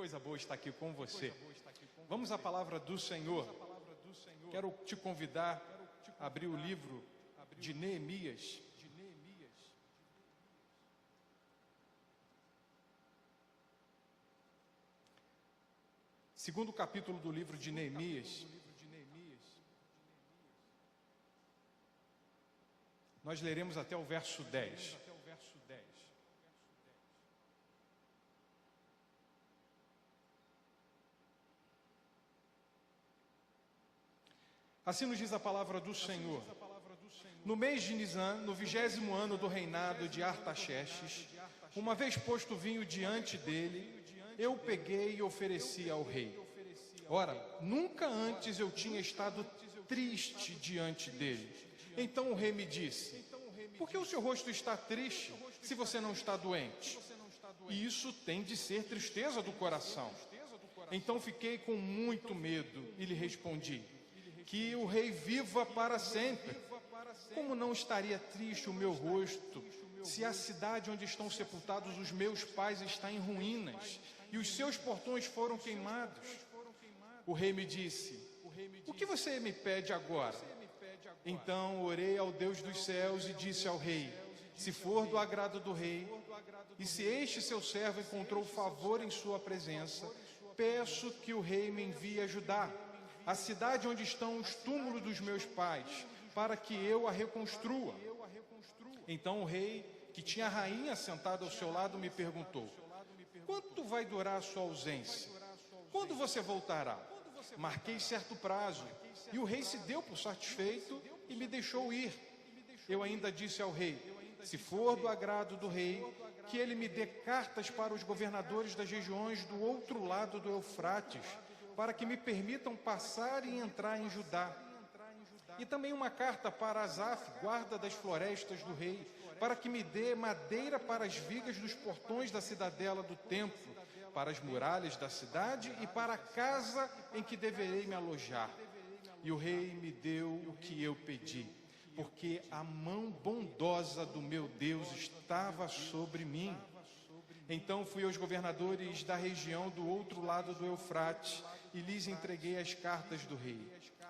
coisa boa estar aqui com você. Vamos à palavra do Senhor. Quero te convidar a abrir o livro de Neemias. Segundo capítulo do livro de Neemias. Nós leremos até o verso 10. Assim nos diz a palavra do Senhor. No mês de Nisan, no 20º ano do reinado de Artaxerxes, uma vez posto o vinho diante dele, eu peguei e ofereci ao rei. Ora, nunca antes eu tinha estado triste diante dele. Então o rei me disse: por que o seu rosto está triste, se você não está doente? E isso tem de ser tristeza do coração. Então fiquei com muito medo e lhe respondi: que o rei viva para sempre. Como não estaria triste o meu rosto, se a cidade onde estão sepultados os meus pais está em ruínas, e os seus portões foram queimados? O rei me disse: o que você me pede agora? Então orei ao Deus dos céus e disse ao rei: se for do agrado do rei, e se este seu servo encontrou favor em sua presença, peço que o rei me envie ajudar a cidade onde estão os túmulos dos meus pais, para que eu a reconstrua. Então o rei, que tinha a rainha sentada ao seu lado, me perguntou: quanto vai durar a sua ausência? Quando você voltará? Marquei certo prazo, e o rei se deu por satisfeito e me deixou ir. Eu ainda disse ao rei: se for do agrado do rei, que ele me dê cartas para os governadores das regiões do outro lado do Eufrates, para que me permitam passar e entrar em Judá. E também uma carta para Asaf, guarda das florestas do rei, para que me dê madeira para as vigas dos portões da cidadela do templo, para as muralhas da cidade e para a casa em que deverei me alojar. E o rei me deu o que eu pedi, porque a mão bondosa do meu Deus estava sobre mim. Então fui aos governadores da região do outro lado do Eufrates e lhes entreguei as cartas do rei.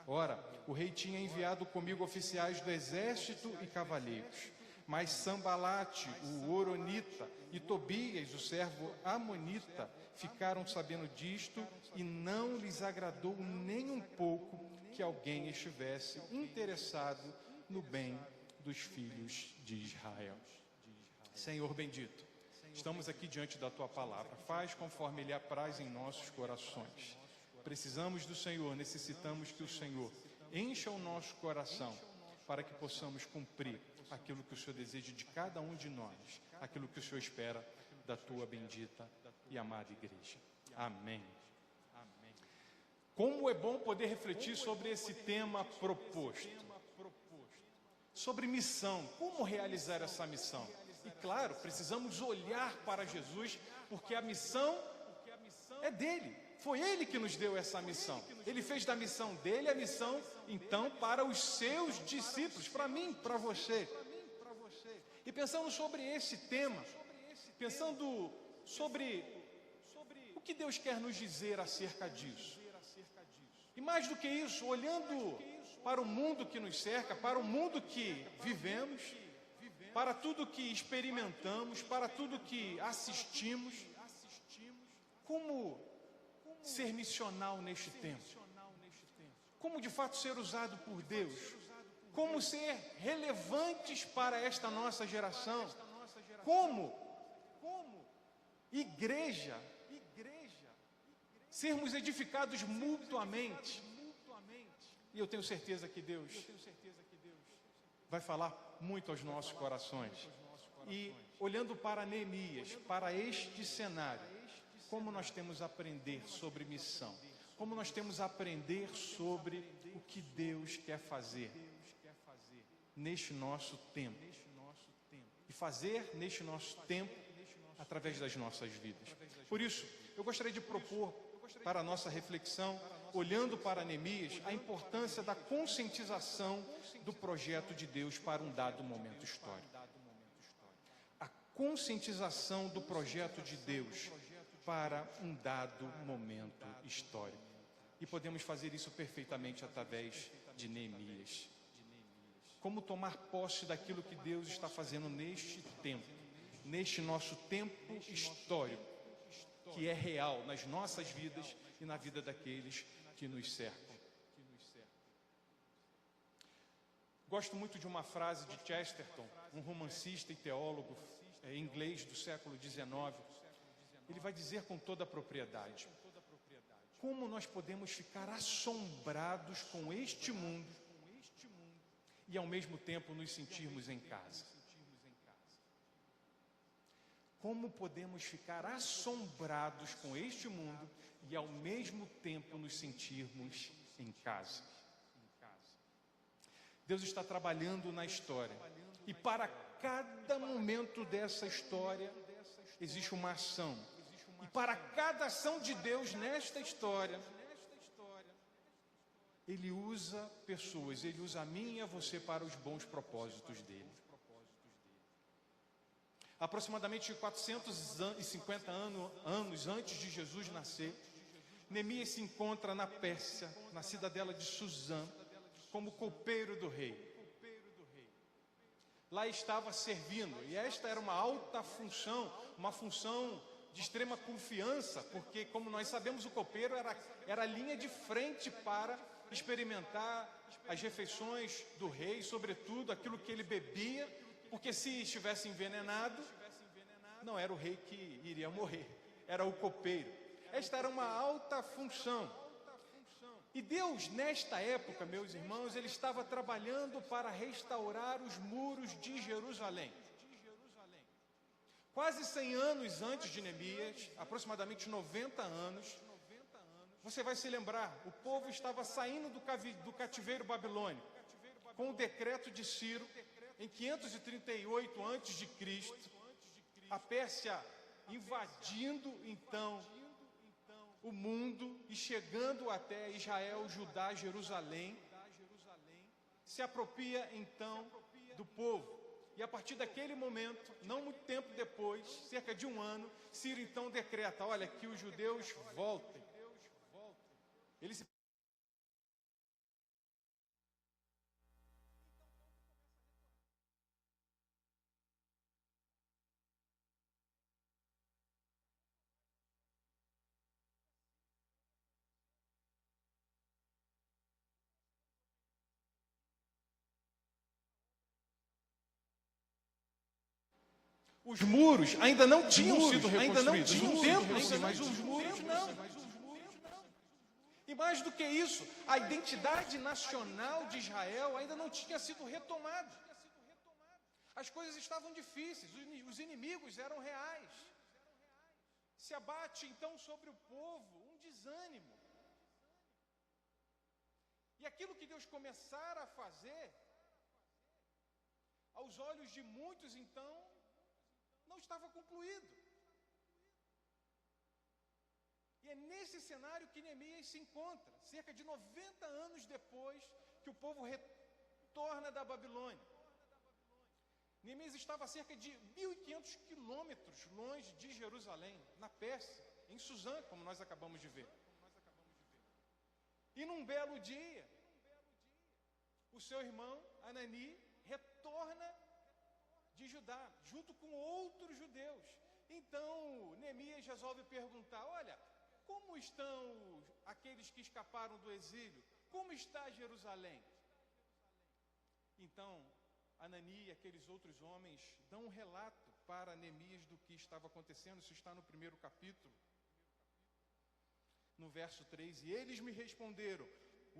Ora, o rei tinha enviado comigo oficiais do exército e cavaleiros. Mas Sambalate, o Horonita, e Tobias, o servo Amonita, ficaram sabendo disto, e não lhes agradou nem um pouco que alguém estivesse interessado no bem dos filhos de Israel. Senhor bendito, estamos aqui diante da Tua palavra. Faz conforme Ele apraz em nossos corações. Precisamos do Senhor, necessitamos que o Senhor encha o nosso coração para que possamos cumprir aquilo que o Senhor deseja de cada um de nós, aquilo que o Senhor espera da Tua bendita e amada igreja. Amém. Como é bom poder refletir sobre esse tema proposto, sobre missão, como realizar essa missão. E claro, precisamos olhar para Jesus, porque a missão é dele. Foi ele que nos deu essa missão. Ele fez da missão dele a missão, então, para os seus discípulos, para mim, para você. E pensando sobre esse tema, pensando sobre o que Deus quer nos dizer acerca disso. E mais do que isso, olhando para o mundo que nos cerca, para o mundo que vivemos, para tudo que experimentamos, para tudo que assistimos, como ser missional neste tempo, como de fato ser usado por Deus, como ser relevantes para esta nossa geração, como igreja, sermos edificados mutuamente. E eu tenho certeza que Deus vai falar muito aos nossos corações. E olhando para Neemias, para este cenário, como nós temos a aprender sobre missão, como nós temos a aprender sobre o que Deus quer fazer neste nosso tempo, e fazer neste nosso tempo através das nossas vidas. Por isso, eu gostaria de propor para a nossa reflexão, olhando para Neemias, a importância da conscientização do projeto de Deus para um dado momento histórico. A conscientização do projeto de Deus para um dado momento histórico. E podemos fazer isso perfeitamente através de Neemias. Como tomar posse daquilo que Deus está fazendo neste tempo, neste nosso tempo histórico, que é real nas nossas vidas e na vida daqueles que nos cercam. Gosto muito de uma frase de Chesterton, um romancista e teólogo inglês do século XIX. Ele vai dizer com toda a propriedade: como nós podemos ficar assombrados com este mundo e ao mesmo tempo nos sentirmos em casa? Como podemos ficar assombrados com este mundo e ao mesmo tempo nos sentirmos em casa? Deus está trabalhando na história, e para cada momento dessa história existe uma ação, e para cada ação de Deus nesta história, Ele usa pessoas, Ele usa a mim e a você para os bons propósitos dEle. Aproximadamente 450 anos antes de Jesus nascer, Neemias se encontra na Pérsia, na cidadela de Suzã, como copeiro do rei. Lá estava servindo, e esta era uma alta função, uma função de extrema confiança, porque, como nós sabemos, o copeiro era a linha de frente para experimentar as refeições do rei, sobretudo aquilo que ele bebia, porque se estivesse envenenado, não era o rei que iria morrer, era o copeiro. Esta era uma alta função. E Deus, nesta época, meus irmãos, Ele estava trabalhando para restaurar os muros de Jerusalém. Quase 100 anos antes de Neemias, aproximadamente 90 anos, você vai se lembrar, o povo estava saindo do cativeiro babilônico, com o decreto de Ciro, em 538 a.C., a Pérsia invadindo, então, o mundo e chegando até Israel, Judá, Jerusalém, se apropria então do povo. E a partir daquele momento, não muito tempo depois, cerca de um ano, Ciro então decreta: olha, que os judeus voltem. Eles se Os muros ainda não tinham sido reconstruídos. Um templo, sim, mas os muros não. E mais do que isso, a identidade nacional de Israel ainda não tinha sido retomada. As coisas estavam difíceis, os inimigos eram reais. Se abate então sobre o povo um desânimo. E aquilo que Deus começara a fazer, aos olhos de muitos então, não estava concluído. E é nesse cenário que Neemias se encontra, cerca de 90 anos depois que o povo retorna da Babilônia. Neemias estava a cerca de 1.500 quilômetros longe de Jerusalém, na Pérsia, em Suzã, como nós acabamos de ver. E num belo dia, o seu irmão, Anani, retorna de Judá, junto com outros judeus. Então, Neemias resolve perguntar: olha, como estão aqueles que escaparam do exílio? Como está Jerusalém? Então, Anani e aqueles outros homens dão um relato para Neemias do que estava acontecendo. Isso está no primeiro capítulo, no verso 3. E eles me responderam: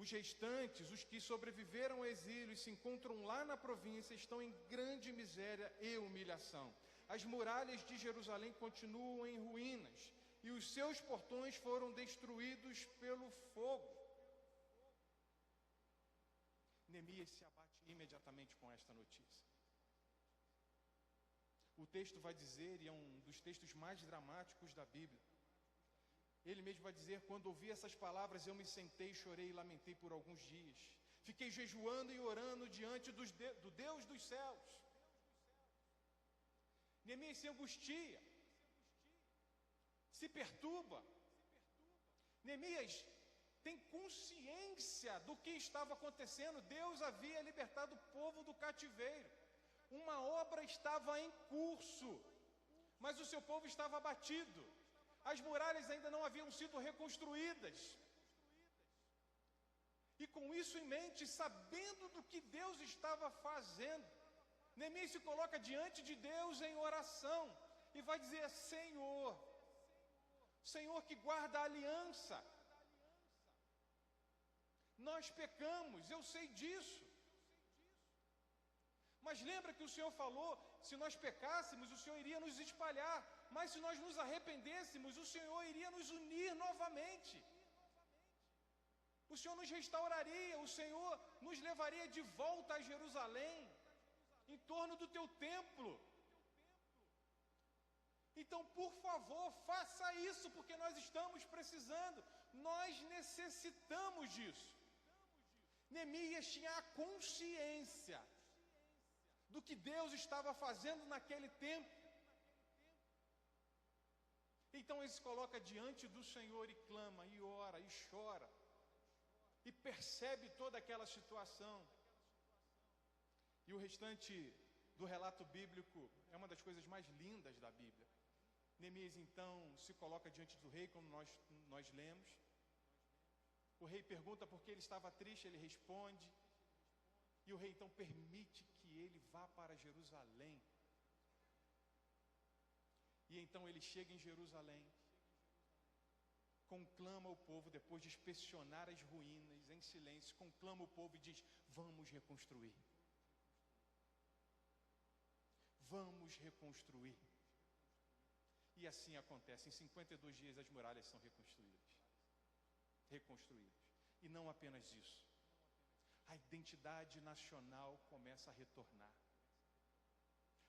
os restantes, os que sobreviveram ao exílio e se encontram lá na província, estão em grande miséria e humilhação. As muralhas de Jerusalém continuam em ruínas e os seus portões foram destruídos pelo fogo. Neemias se abate imediatamente com esta notícia. O texto vai dizer, e é um dos textos mais dramáticos da Bíblia, ele mesmo vai dizer: quando ouvi essas palavras, eu me sentei, chorei e lamentei por alguns dias. Fiquei jejuando e orando diante do Deus dos céus. Neemias se angustia, se perturba. Neemias tem consciência do que estava acontecendo. Deus havia libertado o povo do cativeiro. Uma obra estava em curso, mas o seu povo estava abatido. As muralhas ainda não haviam sido reconstruídas. E com isso em mente, sabendo do que Deus estava fazendo, Neemias se coloca diante de Deus em oração e vai dizer: Senhor, Senhor que guarda a aliança, nós pecamos, eu sei disso. Mas lembra que o Senhor falou, se nós pecássemos, o Senhor iria nos espalhar, mas se nós nos arrependêssemos, o Senhor iria nos unir novamente. O Senhor nos restauraria, o Senhor nos levaria de volta a Jerusalém, em torno do teu templo. Então, por favor, faça isso, porque nós estamos precisando, nós necessitamos disso. Neemias tinha a consciência do que Deus estava fazendo naquele tempo. Então ele se coloca diante do Senhor e clama, e ora, e chora, e percebe toda aquela situação. E o restante do relato bíblico é uma das coisas mais lindas da Bíblia. Neemias então se coloca diante do rei, como nós lemos. O rei pergunta por que ele estava triste, ele responde. E o rei então permite que ele vá para Jerusalém. E então ele chega em Jerusalém, conclama o povo, depois de inspecionar as ruínas em silêncio, conclama o povo e diz: vamos reconstruir. Vamos reconstruir. E assim acontece, em 52 dias as muralhas são reconstruídas. E não apenas isso, a identidade nacional começa a retornar.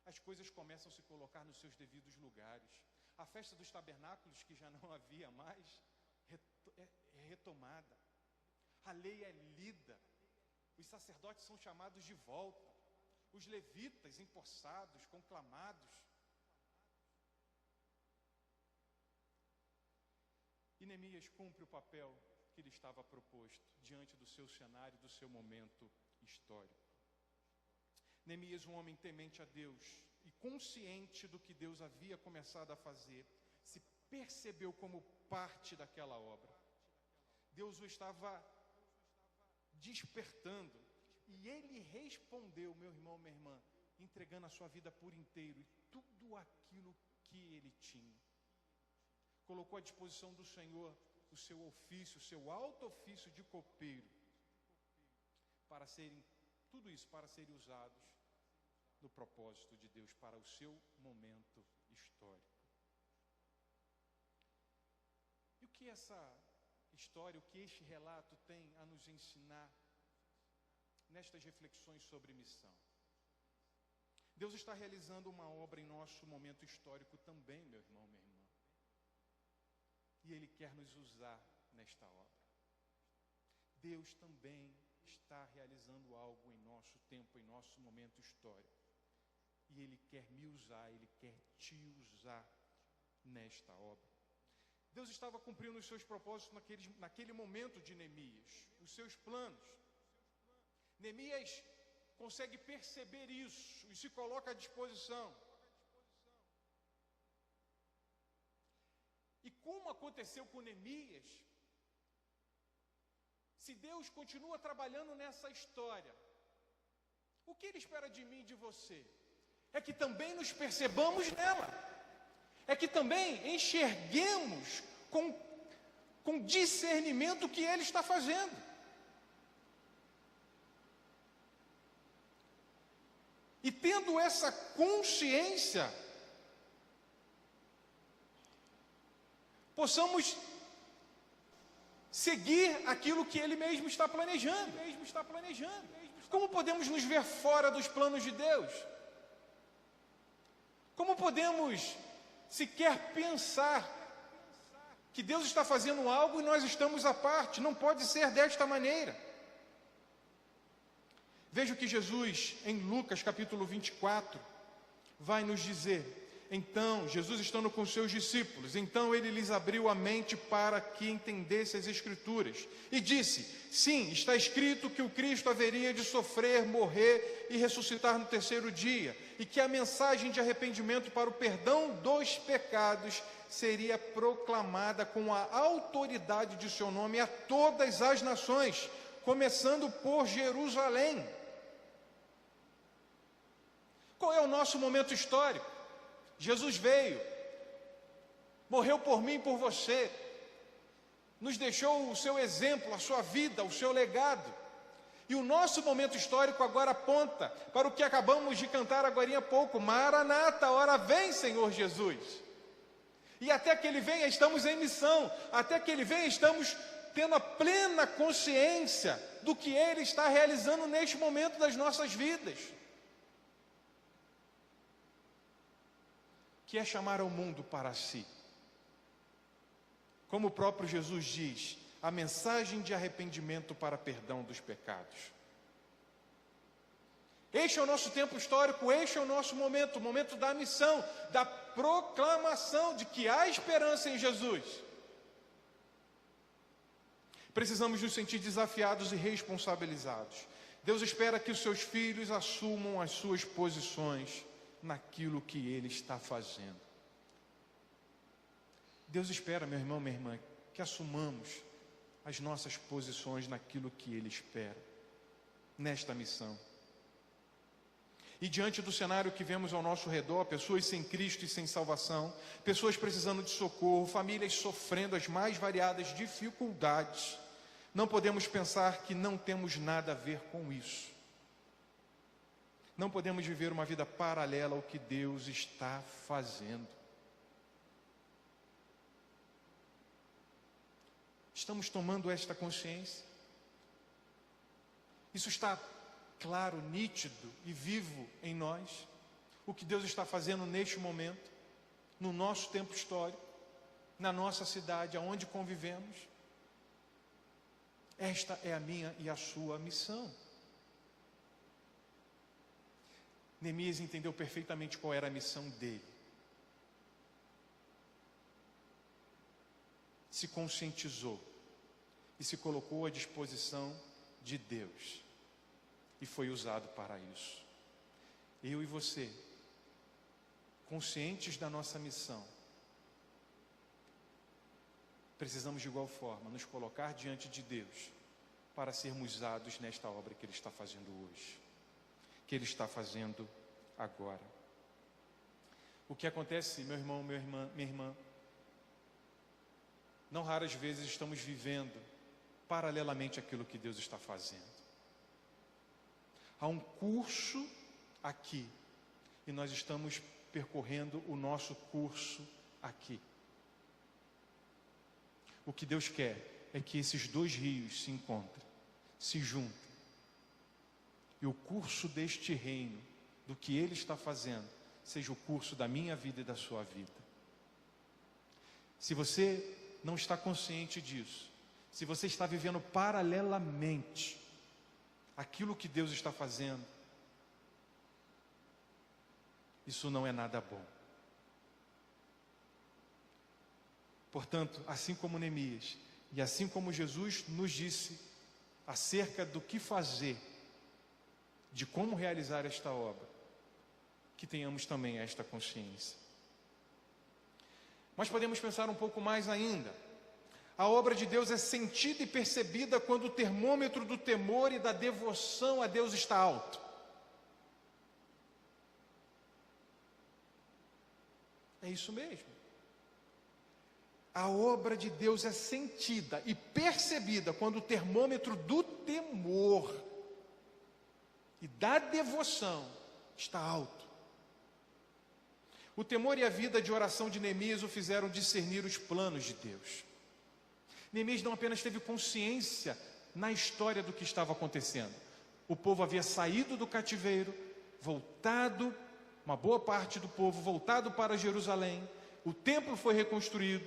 As coisas começam a se colocar nos seus devidos lugares. A festa dos tabernáculos, que já não havia mais, é retomada. A lei é lida. Os sacerdotes são chamados de volta. Os levitas empossados, conclamados. E Neemias cumpre o papel que lhe estava proposto diante do seu cenário, do seu momento histórico. Neemias, um homem temente a Deus e consciente do que Deus havia começado a fazer, se percebeu como parte daquela obra. Deus o estava despertando e ele respondeu, meu irmão, minha irmã, entregando a sua vida por inteiro e tudo aquilo que ele tinha. Colocou à disposição do Senhor o seu ofício, o seu alto ofício de copeiro, para serem, tudo isso para serem usados no propósito de Deus, para o seu momento histórico. E o que essa história, o que este relato tem a nos ensinar nestas reflexões sobre missão? Deus está realizando uma obra em nosso momento histórico também, meu irmão, minha irmã. E Ele quer nos usar nesta obra. Deus também está realizando algo em nosso tempo, em nosso momento histórico. E Ele quer me usar, Ele quer te usar nesta obra. Deus estava cumprindo os seus propósitos naquele momento de Neemias, os seus planos. Neemias consegue perceber isso e se coloca à disposição. E como aconteceu com Neemias, se Deus continua trabalhando nessa história, o que Ele espera de mim e de você? É que também nos percebamos nela, é que também enxerguemos com discernimento o que Ele está fazendo. E tendo essa consciência, possamos seguir aquilo que Ele mesmo está planejando. Como podemos nos ver fora dos planos de Deus? Como podemos sequer pensar que Deus está fazendo algo e nós estamos à parte? Não pode ser desta maneira. Veja o que Jesus, em Lucas capítulo 24, vai nos dizer. Então, Jesus estando com seus discípulos, então ele lhes abriu a mente para que entendesse as Escrituras. E disse: sim, está escrito que o Cristo haveria de sofrer, morrer e ressuscitar no terceiro dia, e que a mensagem de arrependimento para o perdão dos pecados seria proclamada com a autoridade de seu nome a todas as nações, começando por Jerusalém. Qual é o nosso momento histórico? Jesus veio, morreu por mim e por você, nos deixou o seu exemplo, a sua vida, o seu legado. E o nosso momento histórico agora aponta para o que acabamos de cantar agora há pouco: Maranata, a hora vem, Senhor Jesus. E até que Ele venha, estamos em missão. Até que Ele venha, estamos tendo a plena consciência do que Ele está realizando neste momento das nossas vidas, que é chamar ao mundo para si. Como o próprio Jesus diz, a mensagem de arrependimento para perdão dos pecados. Este é o nosso tempo histórico, este é o nosso momento, o momento da missão, da proclamação de que há esperança em Jesus. Precisamos nos sentir desafiados e responsabilizados. Deus espera que os seus filhos assumam as suas posições naquilo que Ele está fazendo. Deus espera, meu irmão, minha irmã, que assumamos as nossas posições naquilo que Ele espera, nesta missão. E diante do cenário que vemos ao nosso redor, pessoas sem Cristo e sem salvação, pessoas precisando de socorro, famílias sofrendo as mais variadas dificuldades, não podemos pensar que não temos nada a ver com isso. Não podemos viver uma vida paralela ao que Deus está fazendo. Estamos tomando esta consciência? Isso está claro, nítido e vivo em nós? O que Deus está fazendo neste momento, no nosso tempo histórico, na nossa cidade, aonde convivemos? Esta é a minha e a sua missão. Neemias entendeu perfeitamente qual era a missão dele. Se conscientizou e se colocou à disposição de Deus. E foi usado para isso. Eu e você, conscientes da nossa missão, precisamos de igual forma nos colocar diante de Deus para sermos usados nesta obra que Ele está fazendo hoje, que Ele está fazendo agora. O que acontece, meu irmão, minha irmã, não raras vezes estamos vivendo paralelamente àquilo que Deus está fazendo. Há um curso aqui e nós estamos percorrendo o nosso curso aqui. O que Deus quer é que esses dois rios se encontrem, se juntem. E o curso deste reino, do que Ele está fazendo, seja o curso da minha vida e da sua vida. Se você não está consciente disso, se você está vivendo paralelamente aquilo que Deus está fazendo, isso não é nada bom. Portanto, assim como Neemias, e assim como Jesus nos disse acerca do que fazer, de como realizar esta obra, que tenhamos também esta consciência. Mas podemos pensar um pouco mais ainda. A obra de Deus é sentida e percebida quando o termômetro do temor e da devoção a Deus está alto. É isso mesmo. A obra de Deus é sentida e percebida quando o termômetro do temor e da devoção está alto. O temor e a vida de oração de Neemias o fizeram discernir os planos de Deus. Neemias não apenas teve consciência na história do que estava acontecendo. O povo havia saído do cativeiro, voltado, uma boa parte do povo voltado para Jerusalém. O templo foi reconstruído.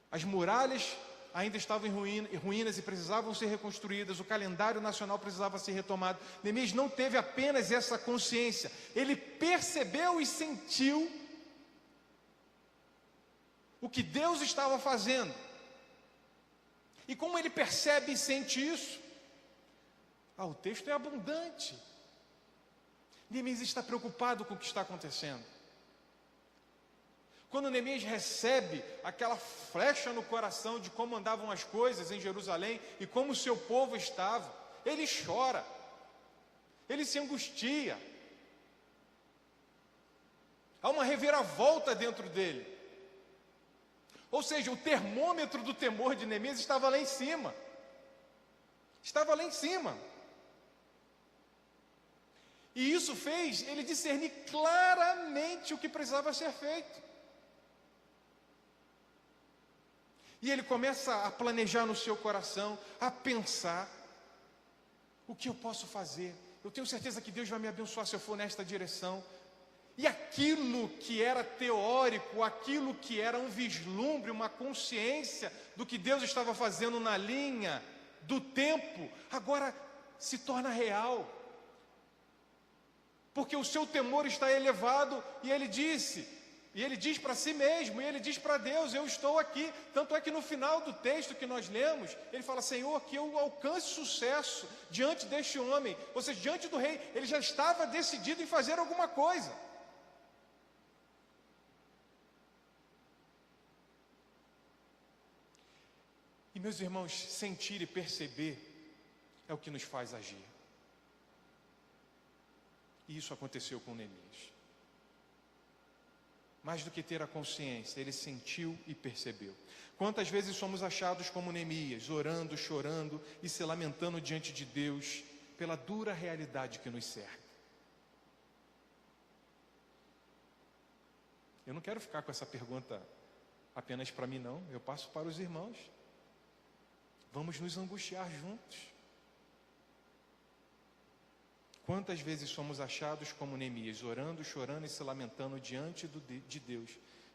As muralhas ainda estavam em ruínas e precisavam ser reconstruídas. O calendário nacional precisava ser retomado. Neemias não teve apenas essa consciência. Ele percebeu e sentiu o que Deus estava fazendo. E como ele percebe e sente isso? O texto é abundante. Neemias está preocupado com o que está acontecendo. Quando Neemias recebe aquela flecha no coração de como andavam as coisas em Jerusalém e como o seu povo estava, ele chora, ele se angustia. Há uma reviravolta dentro dele. Ou seja, o termômetro do temor de Neemias estava lá em cima. Estava lá em cima. E isso fez ele discernir claramente o que precisava ser feito. E ele começa a planejar no seu coração, a pensar: o que eu posso fazer? Eu tenho certeza que Deus vai me abençoar se eu for nesta direção. E aquilo que era teórico, aquilo que era um vislumbre, uma consciência do que Deus estava fazendo na linha do tempo, agora se torna real. Porque o seu temor está elevado, e ele diz para si mesmo, e ele diz para Deus: eu estou aqui. Tanto é que no final do texto que nós lemos, ele fala: Senhor, que eu alcance sucesso diante deste homem. Ou seja, diante do rei, ele já estava decidido em fazer alguma coisa. E meus irmãos, sentir e perceber é o que nos faz agir. E isso aconteceu com Neemias. Mais do que ter a consciência, ele sentiu e percebeu. Quantas vezes somos achados como Neemias, orando, chorando e se lamentando diante de Deus pela dura realidade que nos cerca? Eu não quero ficar com essa pergunta apenas para mim, não. Eu passo para os irmãos. Vamos nos angustiar juntos. Quantas vezes somos achados como Neemias, orando, chorando e se lamentando diante de Deus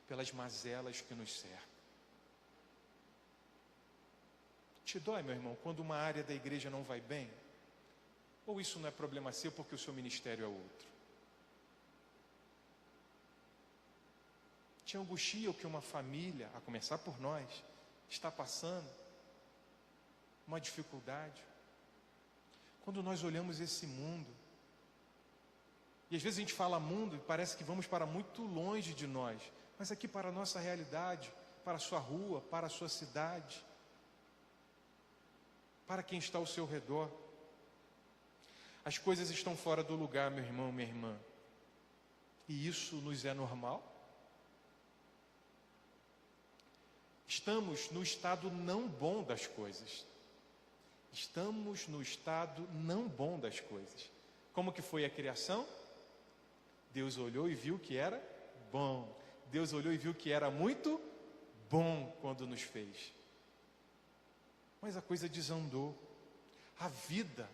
pelas mazelas que nos cercam? Te dói, meu irmão, quando uma área da igreja não vai bem? Ou isso não é problema seu porque o seu ministério é outro? Te angustia o que uma família, a começar por nós, está passando? Uma dificuldade? Quando nós olhamos esse mundo, e às vezes a gente fala mundo e parece que vamos para muito longe de nós, mas aqui para a nossa realidade, para a sua rua, para a sua cidade, para quem está ao seu redor, as coisas estão fora do lugar, meu irmão, minha irmã, e isso nos é normal? Estamos no estado não bom das coisas. Estamos no estado não bom das coisas. Como que foi a criação? Deus olhou e viu que era bom. Deus olhou e viu que era muito bom quando nos fez. Mas a coisa desandou. A vida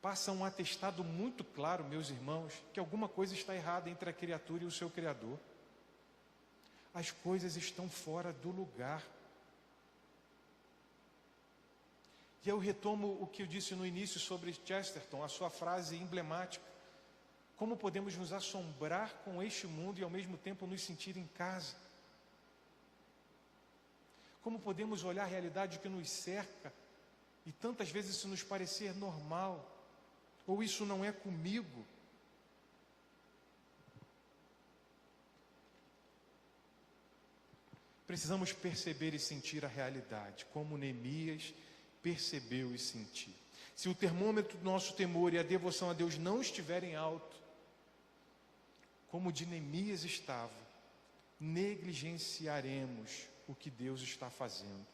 passa um atestado muito claro, meus irmãos, que alguma coisa está errada entre a criatura e o seu Criador. As coisas estão fora do lugar. E eu retomo o que eu disse no início sobre Chesterton, a sua frase emblemática. Como podemos nos assombrar com este mundo e ao mesmo tempo nos sentir em casa? Como podemos olhar a realidade que nos cerca e tantas vezes isso nos parecer normal? Ou isso não é comigo? Precisamos perceber e sentir a realidade, como Neemias percebeu e sentiu. Se o termômetro do nosso temor e a devoção a Deus não estiverem alto, como o de Neemias estava, negligenciaremos o que Deus está fazendo.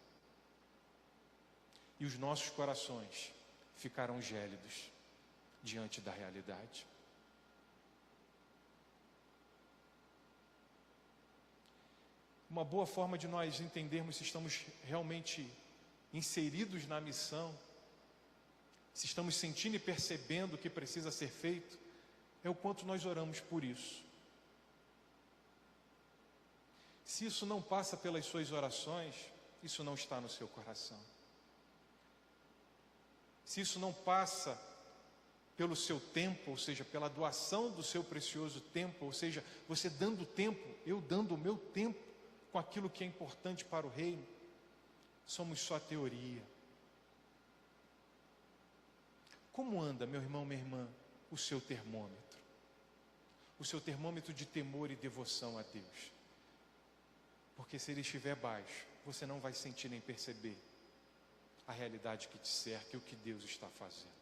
E os nossos corações ficarão gélidos diante da realidade. Uma boa forma de nós entendermos se estamos realmente inseridos na missão, se estamos sentindo e percebendo o que precisa ser feito, é o quanto nós oramos por isso. Se isso não passa pelas suas orações, isso não está no seu coração. Se isso não passa pelo seu tempo, ou seja, pela doação do seu precioso tempo, ou seja, você dando tempo, eu dando o meu tempo, com aquilo que é importante para o reino, somos só teoria. Como anda, meu irmão, minha irmã, o seu termômetro? O seu termômetro de temor e devoção a Deus. Porque se ele estiver baixo, você não vai sentir nem perceber a realidade que te cerca e o que Deus está fazendo.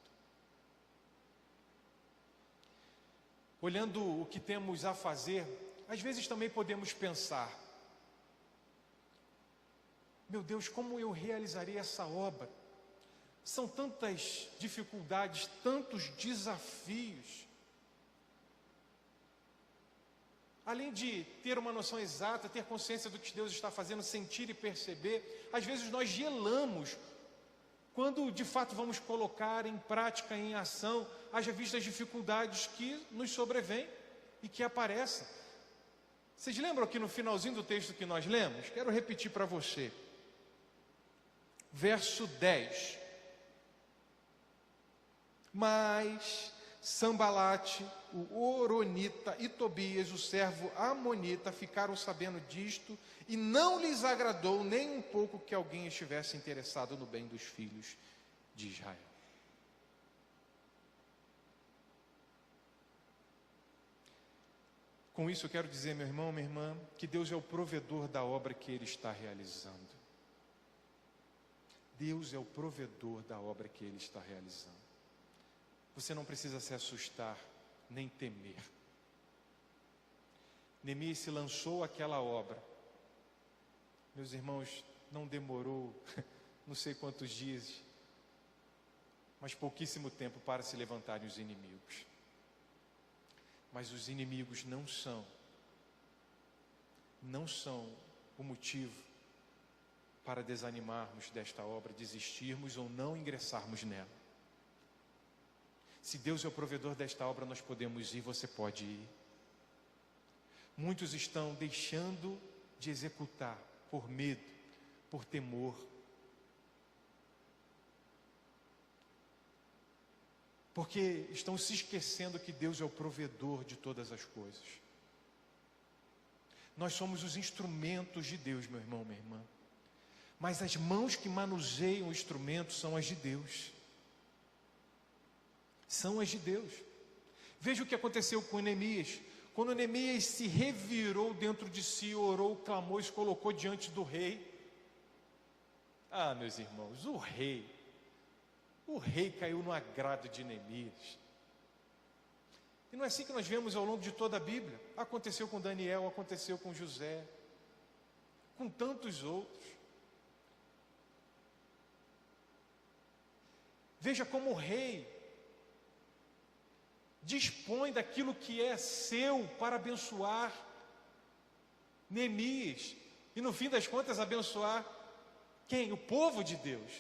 Olhando o que temos a fazer, às vezes também podemos pensar: meu Deus, como eu realizarei essa obra? São tantas dificuldades, tantos desafios. Além de ter uma noção exata, ter consciência do que Deus está fazendo, sentir e perceber, às vezes nós gelamos quando de fato vamos colocar em prática, em ação, haja vista as dificuldades que nos sobrevêm e que aparecem. Vocês lembram aqui no finalzinho do texto que nós lemos? Quero repetir para você. Verso 10. Mas Sambalate, o Horonita e Tobias, o servo Amonita, ficaram sabendo disto e não lhes agradou nem um pouco que alguém estivesse interessado no bem dos filhos de Israel. Com isso eu quero dizer, meu irmão, minha irmã, que Deus é o provedor da obra que Ele está realizando. Deus é o provedor da obra que Ele está realizando. Você não precisa se assustar, nem temer. Neemias se lançou àquela obra. Meus irmãos, não demorou não sei quantos dias, mas pouquíssimo tempo para se levantarem os inimigos. Mas os inimigos não são o motivo para desanimarmos desta obra, desistirmos ou não ingressarmos nela. Se Deus é o provedor desta obra, nós podemos ir, você pode ir. Muitos estão deixando de executar por medo, por temor. Porque estão se esquecendo que Deus é o provedor de todas as coisas. Nós somos os instrumentos de Deus, meu irmão, minha irmã. Mas as mãos que manuseiam o instrumento são as de Deus. São as de Deus. Veja o que aconteceu com Neemias. Quando Neemias se revirou dentro de si, orou, clamou e se colocou diante do rei. Ah, meus irmãos, o rei caiu no agrado de Neemias. E não é assim que nós vemos ao longo de toda a Bíblia. Aconteceu com Daniel, aconteceu com José, com tantos outros. Veja como o rei dispõe daquilo que é seu para abençoar Neemias. E no fim das contas abençoar quem? O povo de Deus.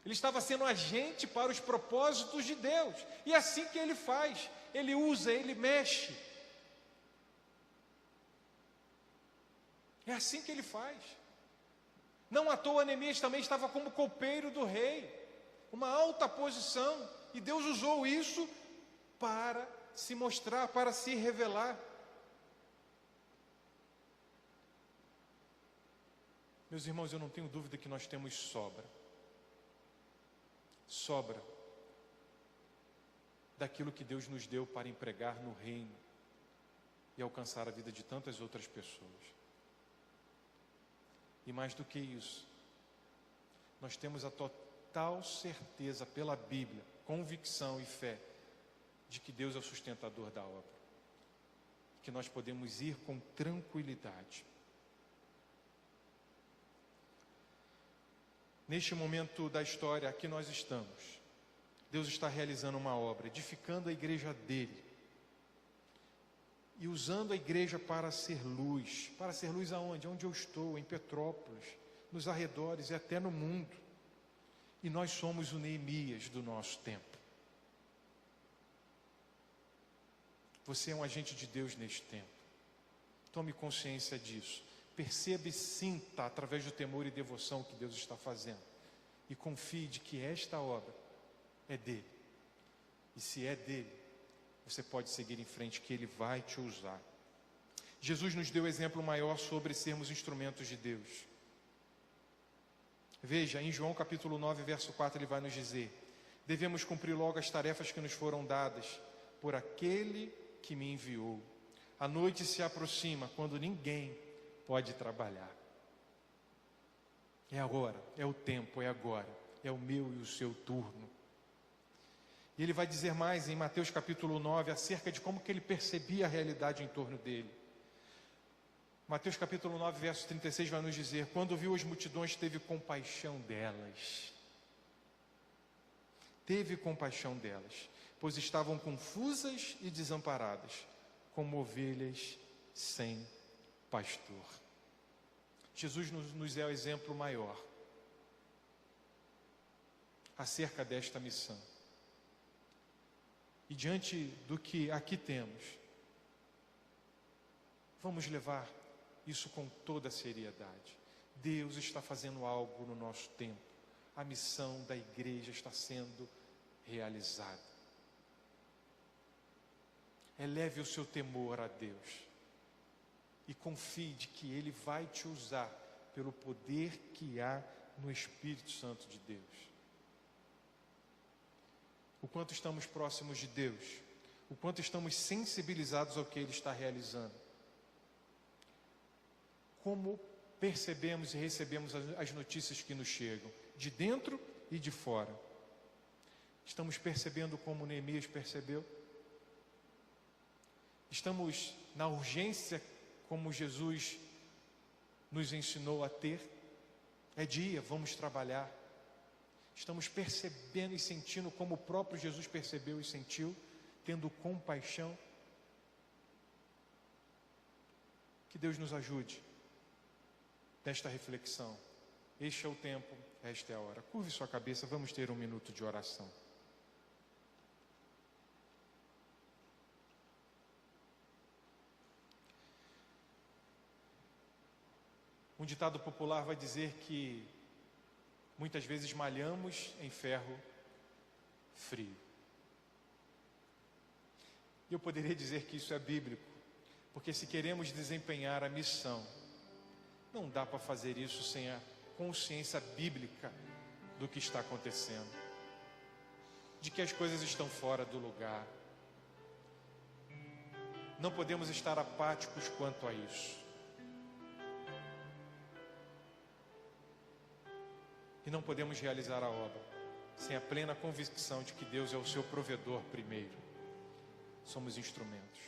Ele estava sendo agente para os propósitos de Deus. E é assim que ele faz. Ele usa, ele mexe. É assim que ele faz. Não à toa Neemias também estava como copeiro do rei. Uma alta posição. E Deus usou isso para se mostrar, para se revelar. Meus irmãos, eu não tenho dúvida que nós temos sobra daquilo que Deus nos deu para empregar no reino e alcançar a vida de tantas outras pessoas. E mais do que isso, nós temos a total certeza pela Bíblia, convicção e fé, de que Deus é o sustentador da obra, que nós podemos ir com tranquilidade. Neste momento da história, aqui nós estamos. Deus está realizando uma obra, edificando a igreja dele. E usando a igreja para ser luz. Para ser luz aonde? Onde eu estou, em Petrópolis, nos arredores e até no mundo. E nós somos o Neemias do nosso tempo. Você é um agente de Deus neste tempo. Tome consciência disso. Perceba e sinta, através do temor e devoção, que Deus está fazendo. E confie de que esta obra é dele. E se é dele, você pode seguir em frente, que ele vai te usar. Jesus nos deu exemplo maior sobre sermos instrumentos de Deus. Veja, em João capítulo 9, verso 4, ele vai nos dizer: devemos cumprir logo as tarefas que nos foram dadas por aquele que me enviou. A noite se aproxima quando ninguém pode trabalhar. É agora, é o tempo, é agora, é o meu e o seu turno. E ele vai dizer mais em Mateus capítulo 9 acerca de como que ele percebia a realidade em torno dele. Mateus capítulo 9, verso 36 vai nos dizer: quando viu as multidões, teve compaixão delas. Teve compaixão delas, pois estavam confusas e desamparadas, como ovelhas sem pastor. Jesus nos é o exemplo maior acerca desta missão. E diante do que aqui temos, vamos levar isso com toda a seriedade. Deus está fazendo algo no nosso tempo. A missão da igreja está sendo realizada. Eleve o seu temor a Deus e confie de que Ele vai te usar pelo poder que há no Espírito Santo de Deus. O quanto estamos próximos de Deus, o quanto estamos sensibilizados ao que Ele está realizando. Como percebemos e recebemos as notícias que nos chegam, de dentro e de fora. Estamos percebendo como Neemias percebeu? Estamos na urgência como Jesus nos ensinou a ter? É dia, vamos trabalhar. Estamos percebendo e sentindo como o próprio Jesus percebeu e sentiu, tendo compaixão? Que Deus nos ajude nesta reflexão. Este é o tempo, esta é a hora. Curve sua cabeça, vamos ter um minuto de oração. Um ditado popular vai dizer que muitas vezes malhamos em ferro frio. E eu poderia dizer que isso é bíblico, porque se queremos desempenhar a missão, não dá para fazer isso sem a consciência bíblica do que está acontecendo, de que as coisas estão fora do lugar. Não podemos estar apáticos quanto a isso. E não podemos realizar a obra sem a plena convicção de que Deus é o seu provedor primeiro. Somos instrumentos.